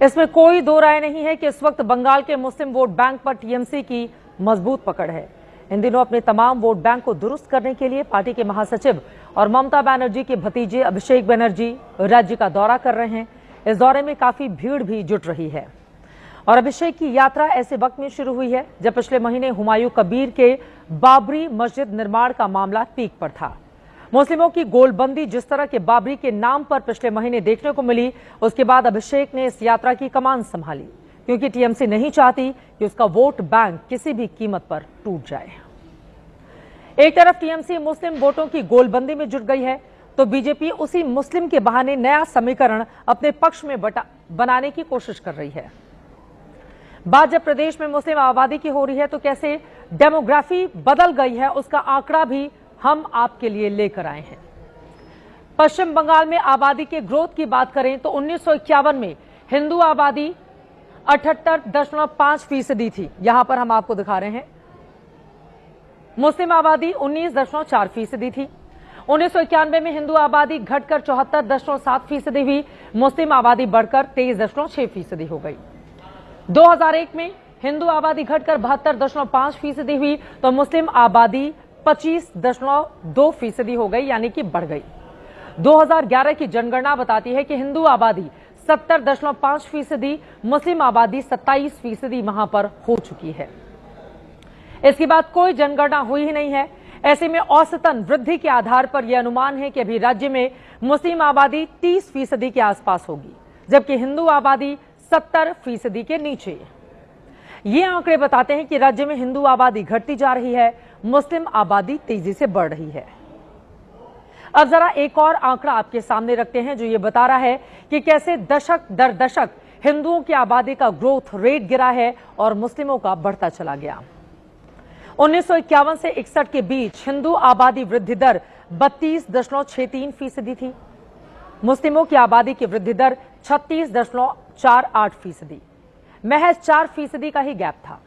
इसमें कोई दो राय नहीं है कि इस वक्त बंगाल के मुस्लिम वोट बैंक पर टीएमसी की मजबूत पकड़ है। इन दिनों अपने तमाम वोट बैंक को दुरुस्त करने के लिए पार्टी के महासचिव और ममता बनर्जी के भतीजे अभिषेक बनर्जी राज्य का दौरा कर रहे हैं। इस दौरे में काफी भीड़ भी जुट रही है और अभिषेक की यात्रा ऐसे वक्त में शुरू हुई है जब पिछले महीने हुमायूं कबीर के बाबरी मस्जिद निर्माण का मामला पीक पर था। मुस्लिमों की गोलबंदी जिस तरह के बाबरी के नाम पर पिछले महीने देखने को मिली, उसके बाद अभिषेक ने इस यात्रा की कमान संभाली, क्योंकि टीएमसी नहीं चाहती कि उसका वोट बैंक किसी भी कीमत पर टूट जाए। एक तरफ टीएमसी मुस्लिम वोटों की गोलबंदी में जुट गई है, तो बीजेपी उसी मुस्लिम के बहाने नया समीकरण अपने पक्ष में बनाने की कोशिश कर रही है। बात जब प्रदेश में मुस्लिम आबादी की हो रही है, तो कैसे डेमोग्राफी बदल गई है उसका आंकड़ा भी हम आपके लिए लेकर आए हैं। पश्चिम बंगाल में आबादी के ग्रोथ की बात करें तो 1951 में हिंदू आबादी 78.5% थी। यहां पर हम आपको दिखा रहे हैं। मुस्लिम आबादी 19.4% थी। 1991 में हिंदू आबादी घटकर 74.7% हुई। मुस्लिम आबादी बढ़कर 23.6% हो गई। 2001 में हिंदू आबादी घटकर 72.5% हुई, तो मुस्लिम आबादी 25.2% हो गई, यानी कि बढ़ गई। 2011 की जनगणना बताती है कि हिंदू आबादी 70.5%, मुस्लिम आबादी 27% वहां पर हो चुकी है। इसके बाद कोई जनगणना हुई ही नहीं है। ऐसे में औसतन वृद्धि के आधार पर यह अनुमान है कि अभी राज्य में मुस्लिम आबादी 30% के आसपास होगी, जबकि हिंदू आबादी 70% के नीचे। ये आंकड़े बताते हैं कि राज्य में हिंदू आबादी घटती जा रही है, मुस्लिम आबादी तेजी से बढ़ रही है। अब जरा एक और आंकड़ा आपके सामने रखते हैं जो ये बता रहा है कि कैसे दशक दर दशक हिंदुओं की आबादी का ग्रोथ रेट गिरा है और मुस्लिमों का बढ़ता चला गया। 1951 से 61 के बीच हिंदू आबादी वृद्धि दर 32.63% थी। मुस्लिमों की आबादी की वृद्धि दर 36.48%, महज 4% का ही गैप था।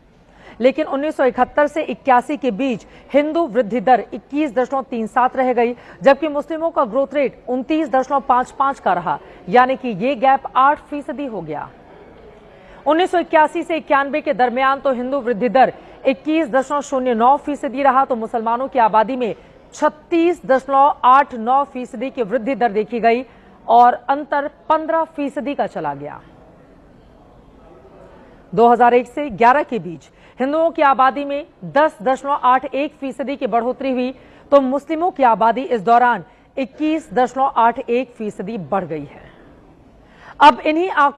लेकिन 1971 से 81 के बीच हिंदू वृद्धि दर 21.37 रह गई, जबकि मुस्लिमों का ग्रोथ रेट 29.55 का रहा, यानी कि ये गैप 8% हो गया। 1981 से 91 के दरमियान तो हिंदू वृद्धि दर 21.09% रहा, तो मुसलमानों की आबादी में 36.89% की वृद्धि दर देखी गई और अंतर 15% का चला गया। 2001 से 11 के बीच हिंदुओं की आबादी में 10.81% की बढ़ोतरी हुई, तो मुस्लिमों की आबादी इस दौरान 21.81% बढ़ गई है। अब इन्हीं